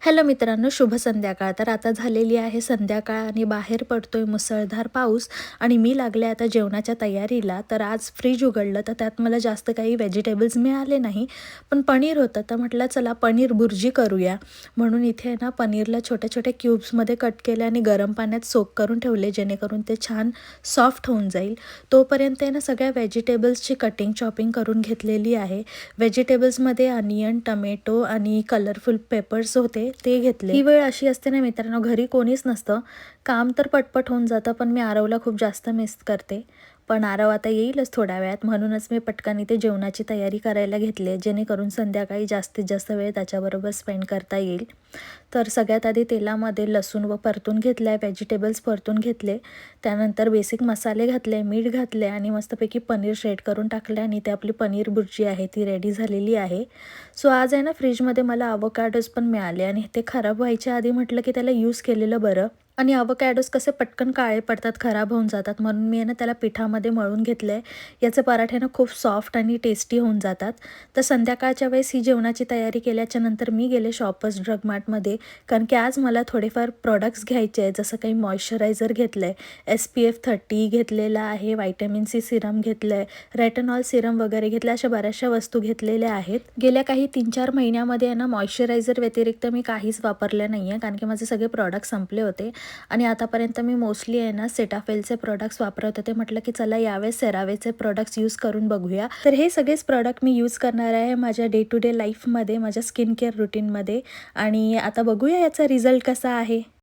Hello मित्रांनो, शुभ संध्याकाळ. तर आता झालेली आहे संध्याकाळ आणि बाहेर पडतोय मुसळधार पाऊस आणि मी लागले आता जेवणाच्या तयारीला. तर आज फ्रीज उघडलं तर त्यात मला जास्त काही व्हेजिटेबल्स मिळाले नाही, पण पनीर होतं. तर म्हटलं चला पनीर बुर्जी करूया. म्हणून इथे आहे ना पनीरला छोट्या-छोट्या क्यूब्समध्ये कट केले आणि गरम पाण्यात सोक करून ठेवले, जेणेकरून ते छान सॉफ्ट होऊन जाईल. तोपर्यंत आहे ना सगळ्या व्हेजिटेबल्सची कटिंग चॉपिंग करून घेतलेली आहे. व्हेजिटेबल्समध्ये अनियन, टोमॅटो आणि कलरफुल पेपर्स होते, ते घेतले. ही वेळ अशी असते ना मित्रांनो, घरी कोणीच नसतं. काम तर पटपट होऊन जातं, पण मी आरवला खूप जास्त मिस करते. पण आरव आता येईलच थोड्या वेळात, म्हणूनच मी पटकन इथे जेवणाची तयारी करायला घेतली, जेणेकरून संध्याकाळी जास्तीत जास्त वेळ त्याच्याबरोबर स्पेंड करता येईल. तर सगळ्यात आधी तेलामध्ये लसूण परतून घेतलं आहे, व्हेजिटेबल्स परतून घेतले. त्यानंतर बेसिक मसाले घातले, मीठ घातले आणि मस्तपैकी पनीर श्रेड करून टाकले आणि ते आपली पनीर बुर्जी आहे ती रेडी झालेली आहे. सो आज आहे ना फ्रीजमध्ये मला अवोकॅडोज पण मिळाले आणि ते खराब व्हायच्या आधी म्हटलं की त्याला यूज केलेलं बरं. आणि अवोकॅडोज कसे पटकन काळे पडतात, खराब होऊन जातात, म्हणून मी आहे ना त्याला पिठामध्ये मळून घेतलं आहे. याचे पराठे ना खूप सॉफ्ट आणि टेस्टी होऊन जातात. तर संध्याकाळच्या वेळेस ही जेवणाची तयारी केल्याच्या नंतर मी गेले शॉपर्स ड्रग मार्टमध्ये, कारण की आज मला थोडेफार प्रॉडक्ट्स घ्यायचे आहेत. जसं काही मॉइश्चरायझर घेतलं आहे, SPF 30 घेतलेला आहे, व्हायटॅमिन C सिरम घेतलं आहे, रेटनॉल सिरम वगैरे घेतलं, अशा बऱ्याचशा वस्तू घेतलेल्या आहेत. गेल्या काही 3-4 महिन्यामध्ये आहे ना मॉइश्चरायझर व्यतिरिक्त मी काहीच वापरलं नाही आहे, कारण की माझे सगळे प्रॉडक्ट संपले होते आणि आतापर्यंत मी मोस्टली आहे ना सेटाफिलचे प्रॉडक्ट्स वापरत होते. म्हटलं की चला यावेळेस सेरावेचे प्रॉडक्ट्स यूज करून बघूया. तर हे सगळेच प्रॉडक्ट मी यूज करणार आहे माझ्या डे टू डे लाईफमध्ये, माझ्या स्किन केअर रुटीनमध्ये. आणि आता बघूया याचा रिझल्ट कसा आहे.